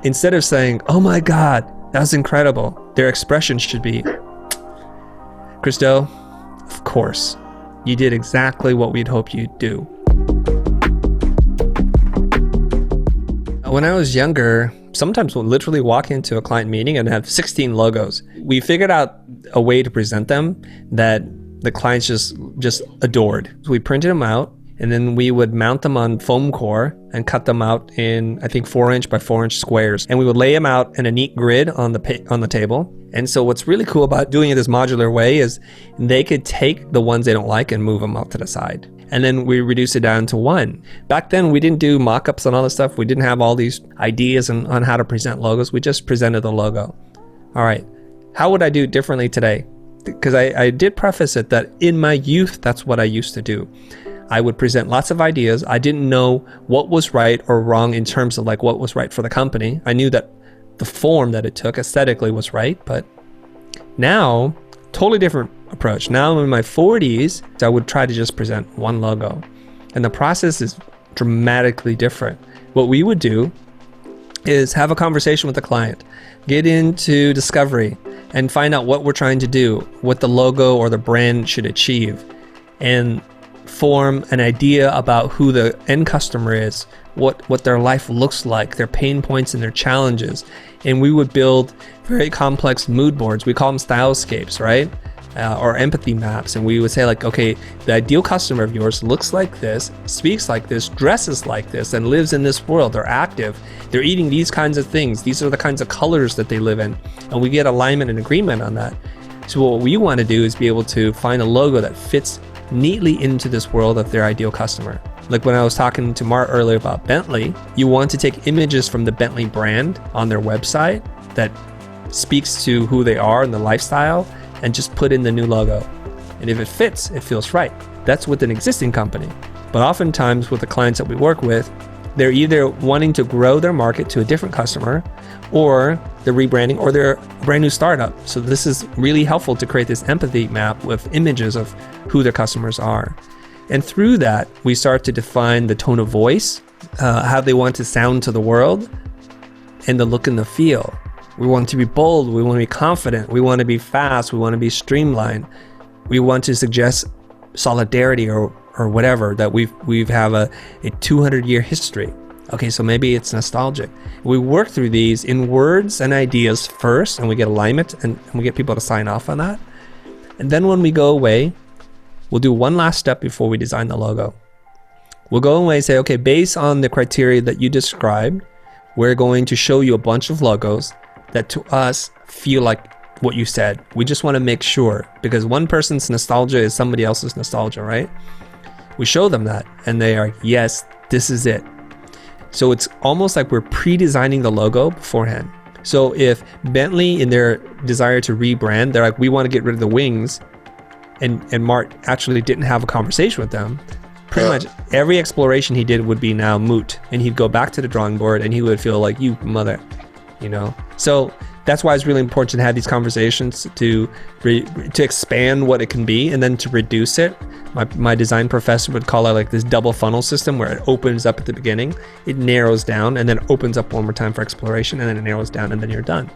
Instead of saying, oh my God, that was incredible, their expression should be, Christo, of course, you did exactly what we'd hoped you'd do. When I was younger, sometimes we'll literally walk into a client meeting and have 16 logos. We figured out a way to present them that the clients just adored. So we printed them out, and then we would mount them on foam core and cut them out in, I think, 4-inch by 4-inch squares. And we would lay them out in a neat grid on the table. And so what's really cool about doing it this modular way is they could take the ones they don't like and move them out to the side. And then we reduce it down to one. Back then, we didn't do mock-ups and all this stuff. We didn't have all these ideas on how to present logos. We just presented the logo. All right, how would I do it differently today? Because I did preface it that in my youth, that's what I used to do. I would present lots of ideas. I didn't know what was right or wrong in terms of like what was right for the company. I knew that the form that it took aesthetically was right, but now, totally different approach. Now I'm in my 40s, I would try to just present one logo. And the process is dramatically different. What we would do is have a conversation with the client, get into discovery, and find out what we're trying to do, what the logo or the brand should achieve, and form an idea about who the end customer is, what their life looks like, their pain points and their challenges. And we would build very complex mood boards. We call them stylescapes, right? Or empathy maps. And we would say like, okay, the ideal customer of yours looks like this, speaks like this, dresses like this, and lives in this world. They're active. They're eating these kinds of things. These are the kinds of colors that they live in. And we get alignment and agreement on that. So what we want to do is be able to find a logo that fits neatly into this world of their ideal customer. Like when I was talking to Mark earlier about Bentley, you want to take images from the Bentley brand on their website that speaks to who they are and the lifestyle, and just put in the new logo. And if it fits, it feels right. That's with an existing company. But oftentimes with the clients that we work with, they're either wanting to grow their market to a different customer, or they're rebranding, or they're a brand new startup. So this is really helpful to create this empathy map with images of who their customers are. And through that, we start to define the tone of voice, how they want to sound to the world, and the look and the feel. We want to be bold, we want to be confident, we want to be fast, we want to be streamlined. We want to suggest solidarity or whatever, that we have a 200-year history. Okay, so maybe it's nostalgic. We work through these in words and ideas first, and we get alignment, and we get people to sign off on that. And then when we go away, we'll do one last step before we design the logo. We'll go away and say, okay, based on the criteria that you described, we're going to show you a bunch of logos that to us feel like what you said. We just want to make sure, because one person's nostalgia is somebody else's nostalgia, right? We show them that, and they are, yes, this is it. So it's almost like we're pre-designing the logo beforehand. So if Bentley, in their desire to rebrand, they're like, we want to get rid of the wings, and Mark actually didn't have a conversation with them, pretty much every exploration he did would be now moot, and he'd go back to the drawing board and he would feel like, you mother, you know? So that's why it's really important to have these conversations to expand what it can be, and then to reduce it. My design professor would call it like this double funnel system, where it opens up at the beginning, it narrows down, and then opens up one more time for exploration, and then it narrows down, and then you're done.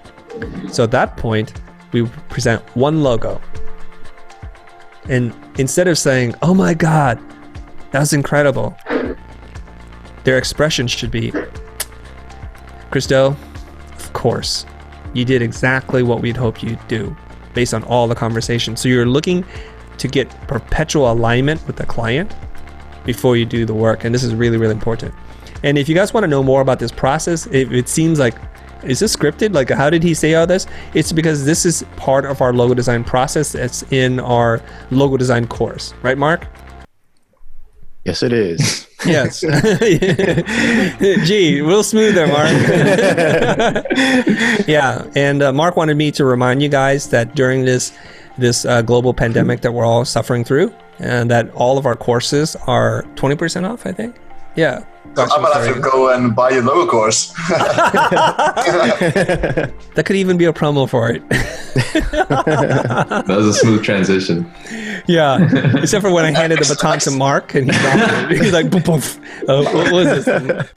So at that point, we present one logo. And instead of saying, oh my God, that was incredible, their expression should be, Christo, of course, you did exactly what we'd hoped you'd do based on all the conversations. So you're looking to get perpetual alignment with the client before you do the work. And this is really, really important. And if you guys want to know more about this process, it seems like, is this scripted? Like, how did he say all this? It's because this is part of our logo design process. It's in our logo design course, right, Mark? Yes, it is. Yes. Gee, real smooth there, Mark. Yeah, and Mark wanted me to remind you guys that during this global pandemic that we're all suffering through, and that all of our courses are 20% off, I think. Yeah. So I'm gonna have to go and buy your logo course. That could even be a promo for it. That was a smooth transition. Yeah, except for when I handed the baton to Mark and he's like, boom, boom. What was this?